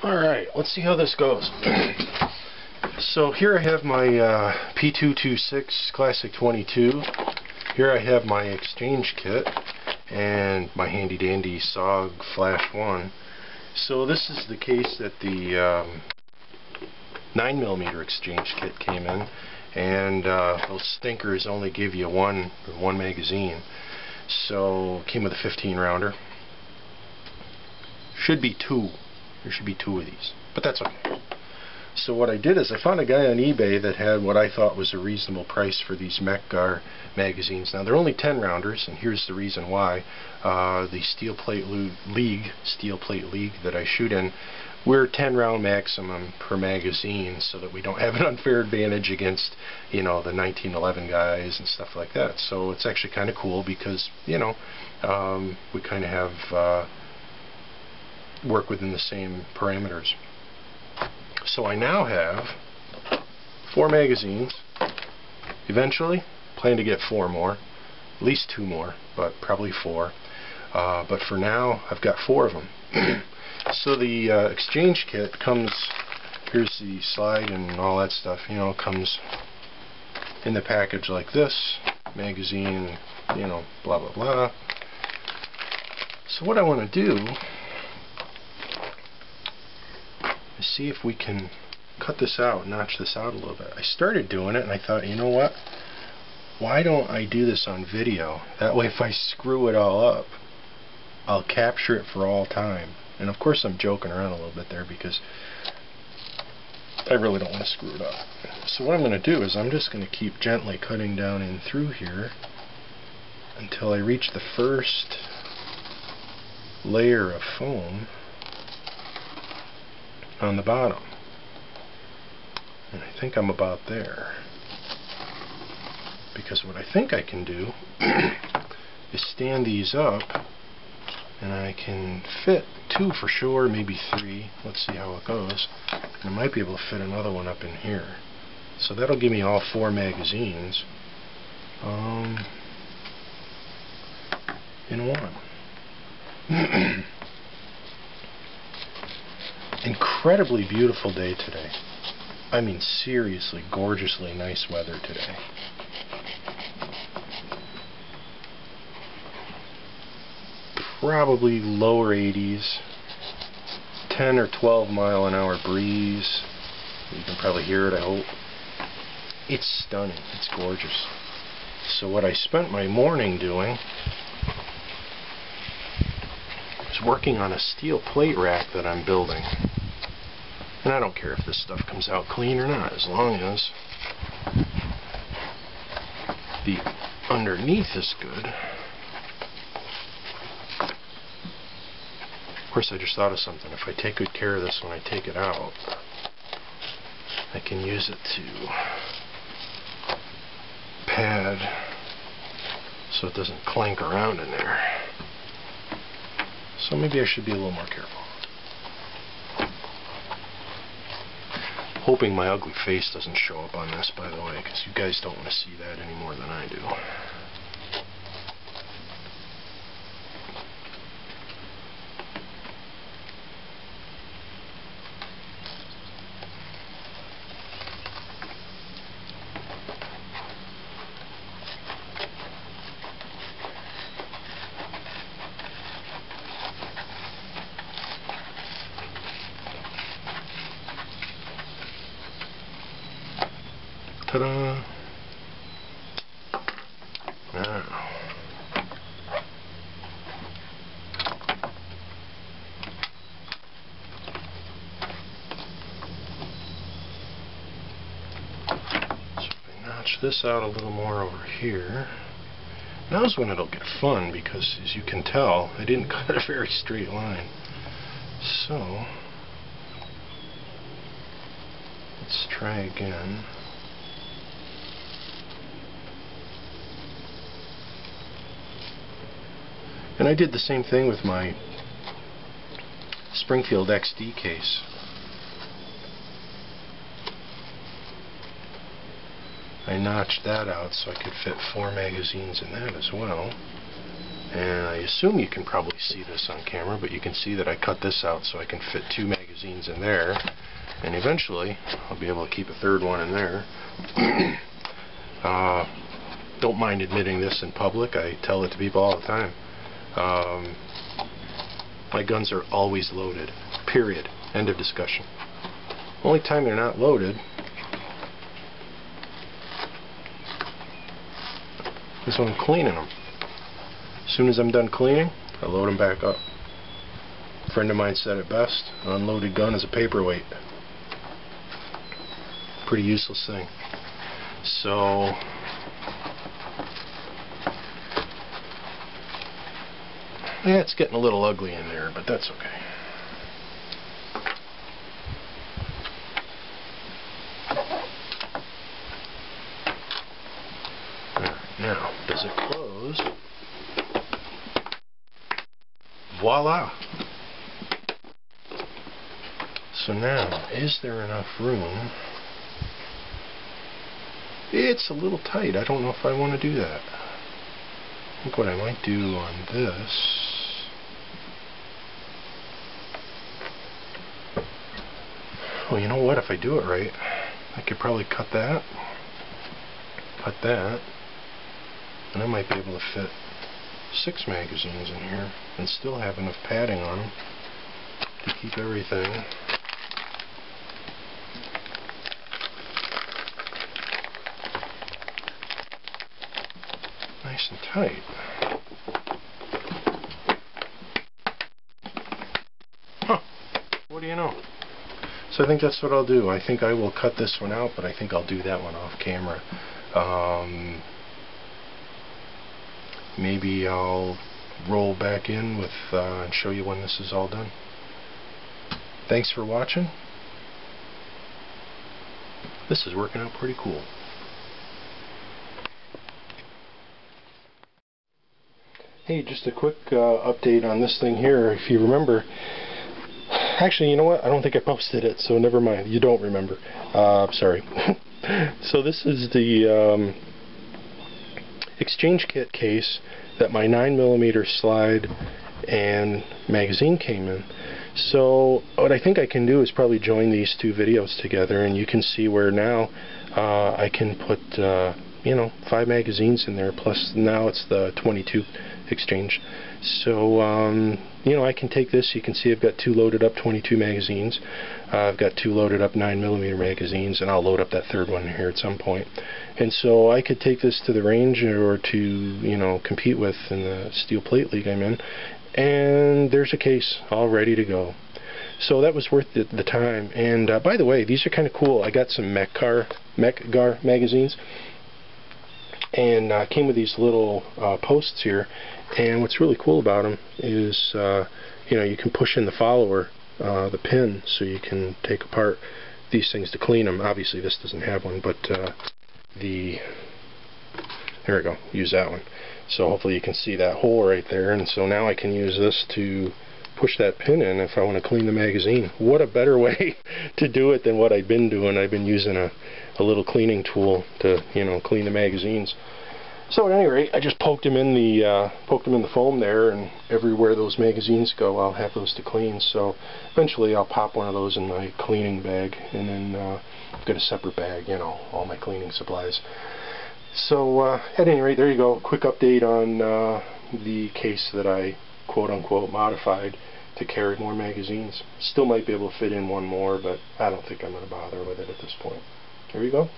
Alright, let's see how this goes. So here I have my P226 Classic 22. Here I have my exchange kit and my handy dandy SOG Flash 1. So this is the case that the 9mm exchange kit came in, and those stinkers only give you one magazine. So it came with a 15 rounder. Should be two. There should be two of these, but that's okay. So what I did is I found a guy on eBay that had what I thought was a reasonable price for these Mech-Gar magazines. Now they're only 10 rounders, and here's the reason why. The steel plate league that I shoot in, we're 10 round maximum per magazine, so that we don't have an unfair advantage against, you know, the 1911 guys and stuff like that. So it's actually kind of cool because, you know, we kind of have work within the same parameters. So I now have 4 magazines. Eventually, plan to get 4 more, at least 2 more, but probably 4. But for now, I've got 4 of them. So the exchange kit comes, here's the slide and all that stuff, you know, comes in the package like this, magazine, you know, blah blah blah. So what I want to do is see if we can cut this out, notch this out a little bit. I started doing it and I thought, you know what, why don't I do this on video? That way if I screw it all up, I'll capture it for all time. And of course I'm joking around a little bit there because I really don't want to screw it up. So what I'm going to do is I'm just going to keep gently cutting down in through here until I reach the first layer of foam on the bottom. And I think I'm about there. Because what I think I can do is stand these up, and I can fit 2 for sure, maybe 3. Let's see how it goes. And I might be able to fit another one up in here. So that'll give me all 4 magazines in one. Incredibly beautiful day today. I mean, seriously, gorgeously nice weather today. Probably lower 80s, 10 or 12 mile an hour breeze. You can probably hear it, I hope. It's stunning. It's gorgeous. So what I spent my morning doing is working on a steel plate rack that I'm building. And I don't care if this stuff comes out clean or not, as long as the underneath is good. Of course, I just thought of something. If I take good care of this when I take it out, I can use it to pad so it doesn't clank around in there. So maybe I should be a little more careful. Hoping my ugly face doesn't show up on this, by the way, because you guys don't want to see that any more than I do. Ta-da! Now, so if I notch this out a little more over here, now's when it'll get fun, because as you can tell, I didn't cut a very straight line. So let's try again. And I did the same thing with my Springfield XD case. I notched that out so I could fit 4 magazines in that as well. And I assume you can probably see this on camera, but you can see that I cut this out so I can fit 2 magazines magazines in there, and eventually I'll be able to keep a third one in there. Don't mind admitting this in public. I tell it to people all the time. My guns are always loaded. Period. End of discussion. Only time they're not loaded is when I'm cleaning them. As soon as I'm done cleaning, I load them back up. A friend of mine said it best: an unloaded gun is a paperweight. Pretty useless thing. So yeah, it's getting a little ugly in there, but that's okay. Now, does it close? Voila! So now, is there enough room? It's a little tight. I don't know if I want to do that. I think what I might do on this... Well, you know what? If I do it right, I could probably cut that, and I might be able to fit 6 magazines in here and still have enough padding on them to keep everything nice and tight. Huh. What do you know? So I think that's what I'll do. I think I will cut this one out, but I think I'll do that one off camera. Maybe I'll roll back in with and show you when this is all done. Thanks for watching. This is working out pretty cool. Hey, just a quick update on this thing here. If you remember, actually, you know what? I don't think I posted it, so never mind. You don't remember. Sorry. So this is the exchange kit case that my 9mm slide and magazine came in. So what I think I can do is probably join these two videos together, and you can see where now I can put you know, 5 magazines in there, plus now it's the 22 exchange. So you know, I can take this. You can see I've got 2 loaded up 22 magazines. I've got 2 loaded up 9mm magazines, and I'll load up that third one here at some point. And so I could take this to the range or to, you know, compete with in the steel plate league I'm in, and there's a case all ready to go. So that was worth the time. And by the way, these are kind of cool. I got some Mech-Gar magazines, and came with these little posts here. And what's really cool about them is, you know, you can push in the follower, the pin, so you can take apart these things to clean them. Obviously, this doesn't have one, but there we go. Use that one. So hopefully you can see that hole right there. And so now I can use this to push that pin in if I want to clean the magazine. What a better way to do it than what I've been doing. I've been using a little cleaning tool to, you know, clean the magazines. So at any rate, I just poked them in the foam there, and everywhere those magazines go, I'll have those to clean. So eventually I'll pop one of those in my cleaning bag, and then I've got a separate bag, you know, all my cleaning supplies. So at any rate, there you go. Quick update on the case that I quote-unquote modified to carry more magazines. Still might be able to fit in one more, but I don't think I'm going to bother with it at this point. There you go.